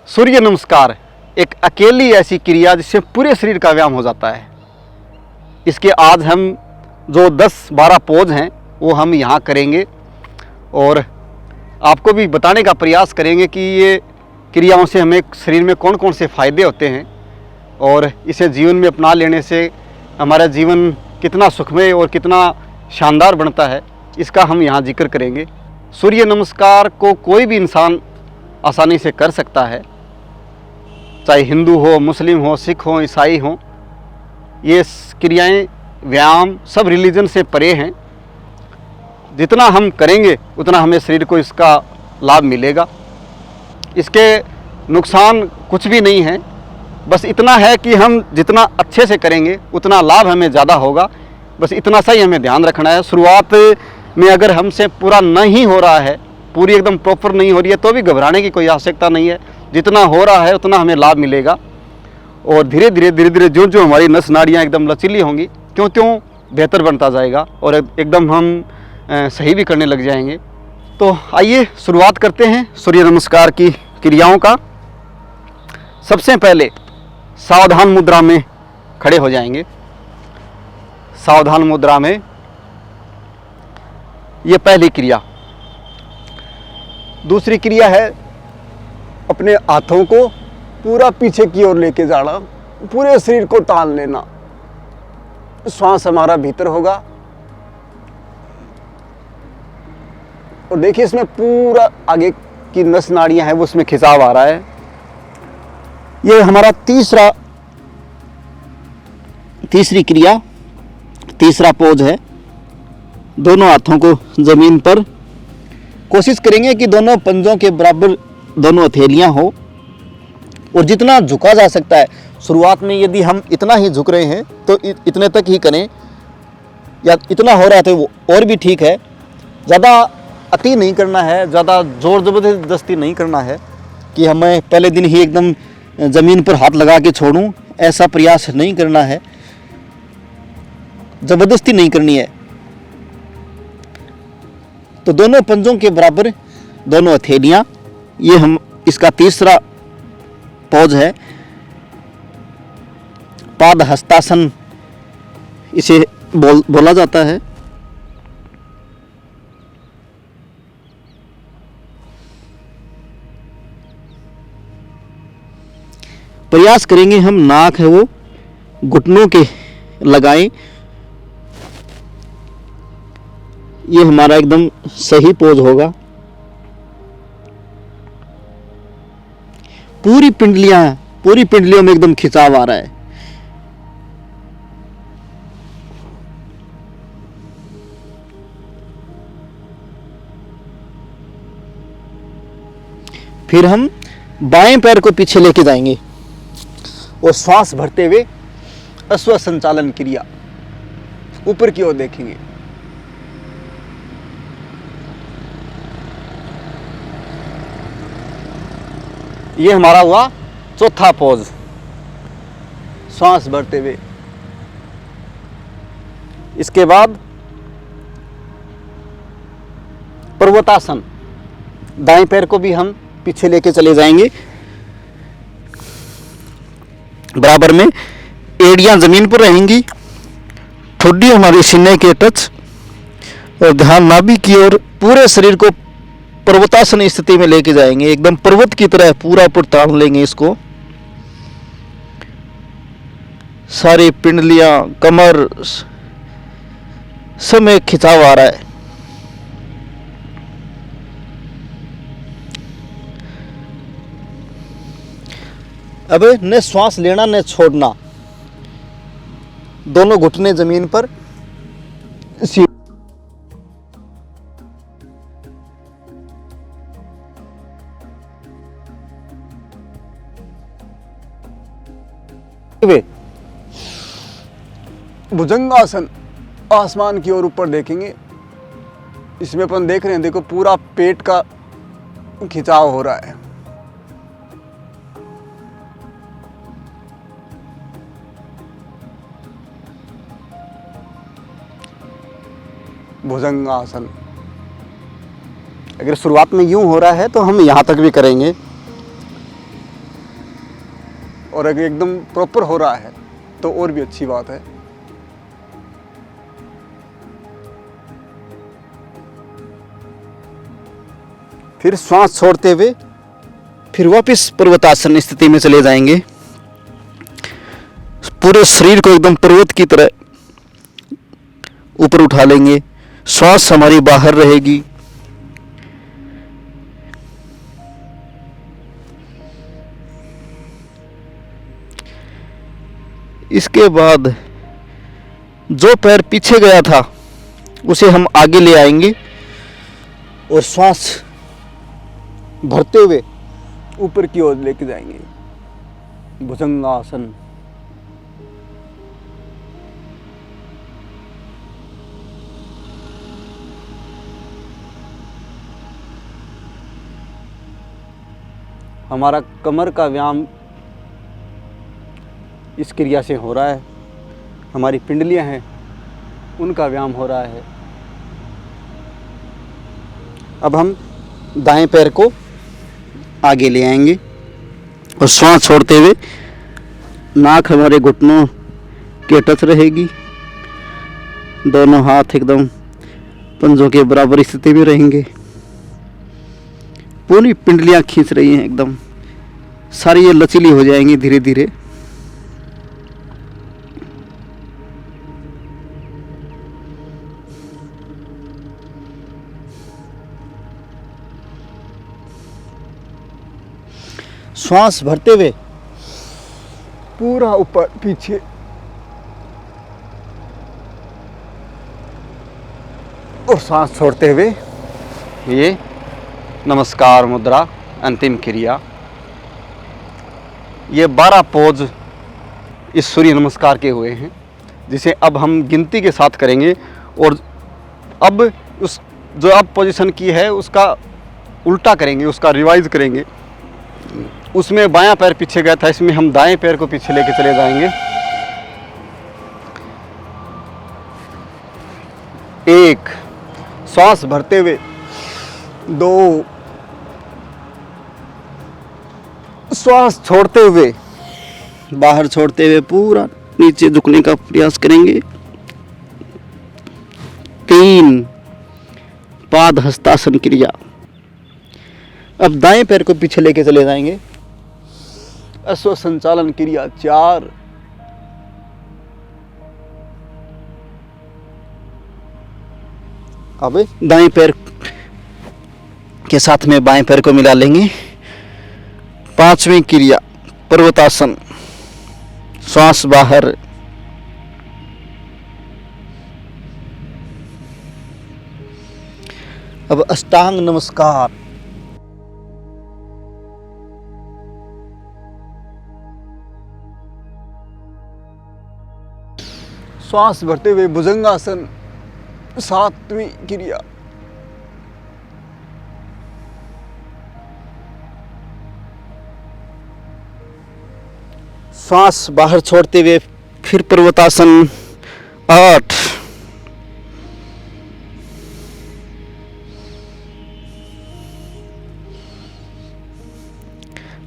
सूर्य नमस्कार एक अकेली ऐसी क्रिया जिससे पूरे शरीर का व्यायाम हो जाता है। इसके आज हम जो 10-12 पोज हैं वो हम यहाँ करेंगे और आपको भी बताने का प्रयास करेंगे कि ये क्रियाओं से हमें शरीर में कौन कौन से फ़ायदे होते हैं और इसे जीवन में अपना लेने से हमारा जीवन कितना सुखमय और कितना शानदार बनता है, इसका हम यहाँ जिक्र करेंगे। सूर्य नमस्कार को कोई भी इंसान आसानी से कर सकता है, चाहे हिंदू हो, मुस्लिम हो, सिख हो, ईसाई हो। ये क्रियाएं, व्यायाम सब रिलीजन से परे हैं। जितना हम करेंगे उतना हमें शरीर को इसका लाभ मिलेगा। इसके नुकसान कुछ भी नहीं है, बस इतना है कि हम जितना अच्छे से करेंगे उतना लाभ हमें ज़्यादा होगा। बस इतना सा ही हमें ध्यान रखना है। शुरुआत में अगर हमसे पूरा नहीं हो रहा है, पूरी एकदम प्रॉपर नहीं हो रही है, तो भी घबराने की कोई आवश्यकता नहीं है। जितना हो रहा है उतना हमें लाभ मिलेगा और धीरे धीरे जो जो हमारी नस नाड़ियाँ एकदम लचीली होंगी, त्यों बेहतर बनता जाएगा और एकदम हम सही भी करने लग जाएंगे। तो आइए शुरुआत करते हैं सूर्य नमस्कार की क्रियाओं का। सबसे पहले सावधान मुद्रा में खड़े हो जाएंगे। सावधान मुद्रा में ये पहली क्रिया। दूसरी क्रिया है अपने हाथों को पूरा पीछे की ओर लेके जाना, पूरे शरीर को तान लेना। श्वास हमारा भीतर होगा और देखिए इसमें पूरा आगे की नस नाड़ियां हैं वो उसमें खिंचाव आ रहा है। ये हमारा तीसरी क्रिया, तीसरा पोज है। दोनों हाथों को जमीन पर, कोशिश करेंगे कि दोनों पंजों के बराबर दोनों हथेलियां हो और जितना झुका जा सकता है। शुरुआत में यदि हम इतना ही झुक रहे हैं तो इतने तक ही करें, या इतना हो रहा है तो वो और भी ठीक है। ज़्यादा अति नहीं करना है, ज़्यादा ज़ोर ज़बरदस्ती नहीं करना है कि हमें पहले दिन ही एकदम ज़मीन पर हाथ लगा के छोड़ूं, ऐसा प्रयास नहीं करना है। ज़बरदस्ती नहीं करनी है। तो दोनों पंजों के बराबर दोनों हथेलियां, ये हम इसका तीसरा पोज है। पाद हस्तासन इसे बोला जाता है। प्रयास करेंगे हम नाक है वो घुटनों के लगाएं। ये हमारा एकदम सही पोज होगा। पूरी पिंडलियों में एकदम खिंचाव आ रहा है। फिर हम बाएं पैर को पीछे लेके जाएंगे और श्वास भरते हुए अश्व संचालन क्रिया ऊपर की ओर देखेंगे। ये हमारा हुआ चौथा पोज, श्वास भरते हुए। इसके बाद पर्वतासन, दाएं पैर को भी हम पीछे लेके चले जाएंगे। बराबर में एड़ियां जमीन पर रहेंगी, ठुड्डी हमारी सीने के टच और ध्यान नाभि की ओर पूरे शरीर को पर्वतासन स्थिति में लेके जाएंगे। एकदम पर्वत की तरह पूरा ऊपर तान लेंगे इसको। सारी पिंडलियां, कमर सब में खिंचाव आ रहा है। अब न श्वास लेना न छोड़ना, दोनों घुटने जमीन पर। भुजंगासन, आसमान की ओर ऊपर देखेंगे। इसमें अपन देख रहे हैं, देखो पूरा पेट का खिंचाव हो रहा है। भुजंगासन। अगर शुरुआत में यूं हो रहा है तो हम यहाँ तक भी करेंगे। और अगर एकदम प्रॉपर हो रहा है तो और भी अच्छी बात है। फिर श्वास छोड़ते हुए फिर वापस पर्वतासन स्थिति में चले जाएंगे। पूरे शरीर को एकदम पर्वत की तरह ऊपर उठा लेंगे। श्वास हमारी बाहर रहेगी। इसके बाद जो पैर पीछे गया था उसे हम आगे ले आएंगे और श्वास भरते हुए ऊपर की ओर लेके जाएंगे। भुजंगासन। हमारा कमर का व्यायाम इस क्रिया से हो रहा है। हमारी पिंडलियां हैं उनका व्यायाम हो रहा है। अब हम दाएं पैर को आगे ले आएंगे और श्वास छोड़ते हुए नाक हमारे घुटनों के टच रहेगी। दोनों हाथ एकदम पंजों के बराबर स्थिति में रहेंगे। पूरी पिंडलियां खींच रही हैं एकदम, सारी ये लचीली हो जाएंगी धीरे धीरे। श्वास भरते हुए पूरा ऊपर पीछे, और सांस छोड़ते हुए ये नमस्कार मुद्रा अंतिम क्रिया। ये 12 पोज इस सूर्य नमस्कार के हुए हैं, जिसे अब हम गिनती के साथ करेंगे। और अब उस जो अब पोजीशन की है उसका उल्टा करेंगे, उसका रिवाइज करेंगे। उसमें बायां पैर पीछे गया था, इसमें हम दाएं पैर को पीछे लेके चले जाएंगे। 1 श्वास भरते हुए, 2 श्वास छोड़ते हुए, बाहर छोड़ते हुए पूरा नीचे झुकने का प्रयास करेंगे। 3 पाद हस्तासन क्रिया। अब दाएं पैर को पीछे लेके चले जाएंगे। अश्व संचालन क्रिया 4। अब दाएं पैर के साथ में बाएं पैर को मिला लेंगे। 5वीं क्रिया पर्वतासन। श्वास बाहर, अब अष्टांग नमस्कार। श्वास भरते हुए भुजंगासन 7वीं क्रिया। श्वास बाहर छोड़ते हुए फिर पर्वतासन 8।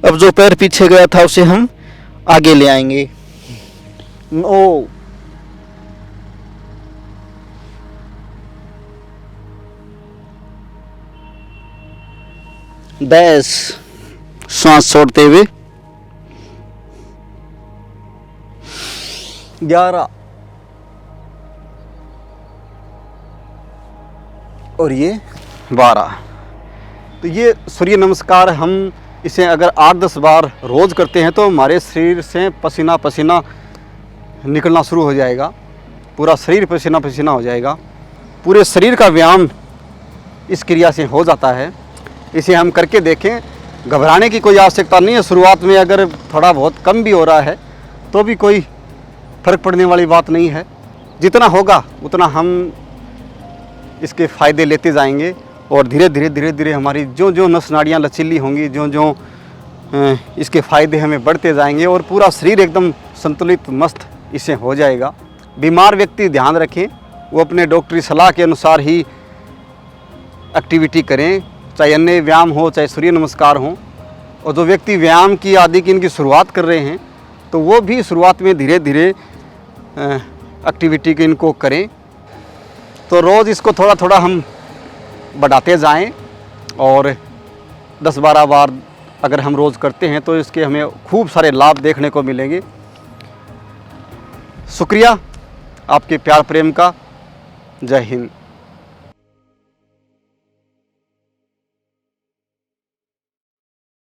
अब जो पैर पीछे गया था उसे हम आगे ले आएंगे। 9। 10 श्वास छोड़ते हुए। 11 और ये 12। तो ये सूर्य नमस्कार हम इसे अगर 8-10 बार रोज करते हैं तो हमारे शरीर से पसीना पसीना निकलना शुरू हो जाएगा। पूरा शरीर पसीना पसीना हो जाएगा। पूरे शरीर का व्यायाम इस क्रिया से हो जाता है। इसे हम करके देखें, घबराने की कोई आवश्यकता नहीं है। शुरुआत में अगर थोड़ा बहुत कम भी हो रहा है तो भी कोई फर्क पड़ने वाली बात नहीं है। जितना होगा उतना हम इसके फ़ायदे लेते जाएंगे और धीरे धीरे हमारी जो जो नस नाड़ियाँ लचीली होंगी, जो जो इसके फ़ायदे हमें बढ़ते जाएंगे और पूरा शरीर एकदम संतुलित मस्त इससे हो जाएगा। बीमार व्यक्ति ध्यान रखें, वो अपने डॉक्टरी सलाह के अनुसार ही एक्टिविटी करें, चाहे अन्य व्यायाम हो चाहे सूर्य नमस्कार हो। और जो व्यक्ति व्यायाम की आदि की इनकी शुरुआत कर रहे हैं तो वो भी शुरुआत में धीरे धीरे एक्टिविटी की इनको करें। तो रोज़ इसको थोड़ा थोड़ा हम बढ़ाते जाएं और 10-12 बार अगर हम रोज़ करते हैं तो इसके हमें खूब सारे लाभ देखने को मिलेंगे। शुक्रिया आपके प्यार प्रेम का। जय हिंद।